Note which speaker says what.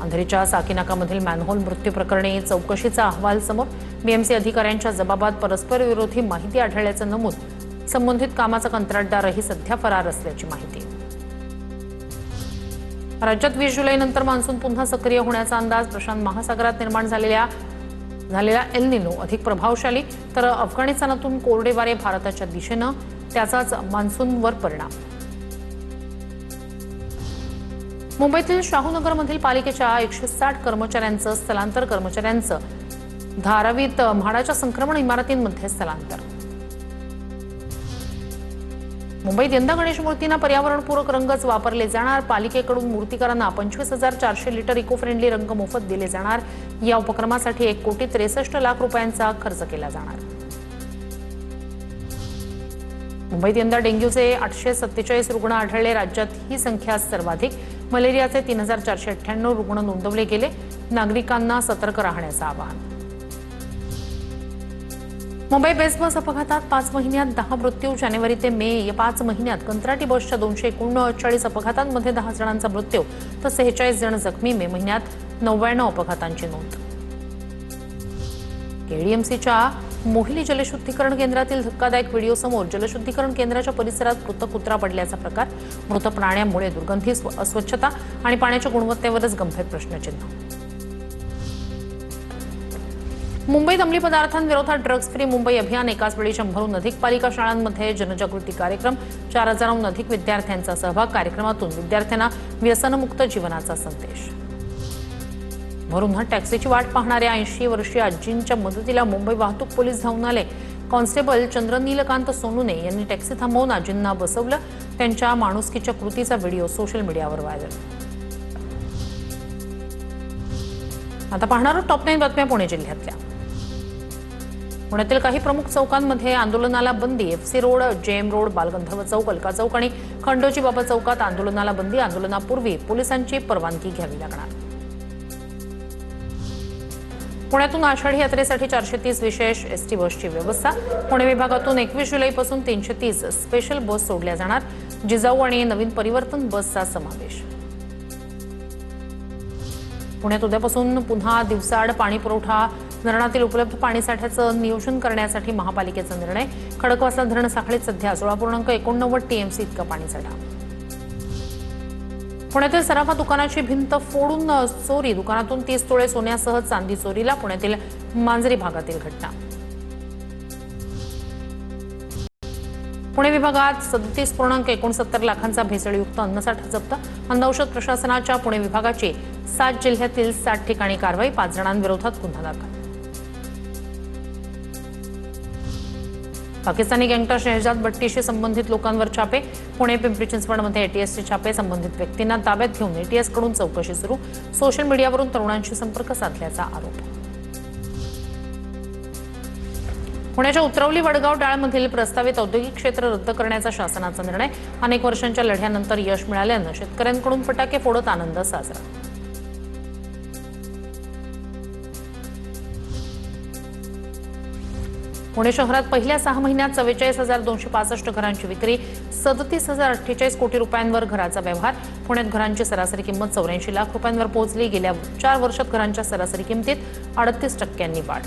Speaker 1: अंधेरीच्या साकीनाकामधील manhole मृत्यू प्रकरणी चौकशीचा अहवाल समोर. बीएमसी अधिकाऱ्यांच्या जबाबात परस्पर विरोधी माहिती आढळल्याचं नमूद. संबंधित कामाचा कंत्राटदारही सध्या फरार असल्याची माहिती. राज्यात 20 जुलैनंतर मान्सून पुन्हा सक्रिय होण्याचा अंदाज. प्रशांत महासागरात निर्माण झालेला एल निनो अधिक प्रभावशाली, तर अफगाणिस्तानातून कोरडे वारे भारताच्या दिशेनं, त्याचाच मान्सूनवर परिणाम. मुंबईतील शाहूनगरमधील पालिकेच्या 160 कर्मचाऱ्यांचं स्थलांतर. कर्मचाऱ्यांचं धारावीत म्हाडाच्या संक्रमण इमारतींमध्ये स्थलांतर. मुंबईत यंदा गणेश मूर्तींना पर्यावरणपूरक रंगच वापरले जाणार. पालिकेकडून मूर्तिकारांना 25,400 लिटर इको फ्रेंडली रंग मोफत दिले जाणार. या उपक्रमासाठी 1,63,00,00,000 रुपयांचा खर्च केला जाणार. मुंबईत यंदा डेंग्यूचे 847 रुग्ण आढळले. राज्यात ही संख्या सर्वाधिक. मलेरियाचे 3,498 रुग्ण नोंदवले गेले. नागरिकांना सतर्क राहण्याचं आवाहन. मुंबई बेस्ट बस अपघातात 5 महिन्यात 10 मृत्यू. जानेवारी ते मे या 5 महिन्यात कंत्राटी बसच्या 239 अपघातांमध्ये 10 जणांचा मृत्यू तर 46 जण जखमी. मे महिन्यात 99 अपघातांची नोंद. केडीएमसीच्या मोहिली जलशुद्धीकरण केंद्रातील धक्कादायक व्हिडिओ समोर. जलशुद्धीकरण केंद्राच्या परिसरात मृत कुत्रा पडल्याचा प्रकार. मृत प्राण्यामुळे दुर्गंधी, अस्वच्छता आणि पाण्याच्या गुणवत्तेवरच गंभीर प्रश्नचिन्ह. मुंबईत अंमली पदार्थांविरोधात ड्रग्ज फ्री मुंबई अभियान. एकाच वेळी 100हून अधिक पालिका शाळांमध्ये जनजागृती कार्यक्रम. 4,000हून अधिक विद्यार्थ्यांचा सहभाग. कार्यक्रमातून विद्यार्थ्यांना व्यसनमुक्त जीवनाचा संदेश. भर टॅक्सीची वाट पाहणाऱ्या 80 वर्षीय आजींच्या मदतीला मुंबई वाहतूक पोलीस धावून आले. कॉन्स्टेबल चंद्रनीलकांत सोनुने यांनी टॅक्सी थांबवून आजींना बसवलं. त्यांच्या माणुसकीच्या कृतीचा व्हिडिओ सोशल मीडियावर व्हायरल. आता पाहणार टॉप 9 बातम्या पुणे जिल्ह्यातल्या. पुण्यातील काही प्रमुख चौकांमध्ये आंदोलनाला बंदी. FC road, JM road, Balgandharva Chowk, Alka Chowk आणि खंडोजी बाबा चौकात आंदोलनाला बंदी. आंदोलनापूर्वी पोलिसांची परवानगी घ्यावी लागणार. पुण्यातून आषाढी यात्रेसाठी 430 विशेष एसटी बसची व्यवस्था. पुणे विभागातून 21 जुलैपासून 330 स्पेशल बस सोडल्या जाणार. जिजाऊ आणि नवीन परिवर्तन बसचा समावेश. पुण्यात उद्यापासून पुन्हा दिवसाआड पाणी पुरवठा. धरणातील उपलब्ध पाणीसाठ्याचं नियोजन करण्यासाठी महापालिकेचा निर्णय. खडकवासला धरण साखळीत सध्या 16.89 टीएमसी इतका पाणीसाठा. पुण्यातील सराफा दुकानाची भिंत फोडून चोरी. दुकानातून 30 तोळे सोन्यासह चांदी चोरीला. पुण्यातील मांजरी भागातील घटना. पुणे विभागात 37.69 लाखांचा भेसळयुक्त अन्नसाठा जप्त. अन्न औषध प्रशासनाच्या पुणे विभागाची 7 जिल्ह्यातील 60 ठिकाणी कारवाई. 5 जणांविरोधात गुन्हा दाखल. पाकिस्तानी गँगस्टर शहजाद भट्टीशी संबंधित लोकांवर छापे. पुणे पिंपरी चिंचवडमध्ये एटीएसचे छापे. संबंधित व्यक्तींना ताब्यात घेऊन एटीएसकडून चौकशी सुरू. सोशल मीडियावरून तरुणांशी संपर्क साधल्याचा आरोप. पुण्याच्या उतरवली वडगाव डाळमधील प्रस्तावित औद्योगिक क्षेत्र रद्द करण्याचा शासनाचा निर्णय. अनेक वर्षांच्या लढ्यानंतर यश मिळाल्यानं शेतकऱ्यांकडून फटाके फोडत आनंद साजरा. पुणे शहरात पहिल्या 6 महिन्यात 44,265 घरांची विक्री. 37,048 कोटी रुपयांवर घराचा व्यवहार. पुण्यात घरांची सरासरी किंमत 84 लाख रुपयांवर पोहोचली. गेल्या 4 वर्षात घरांच्या सरासरी किमतीत 38% वाढ.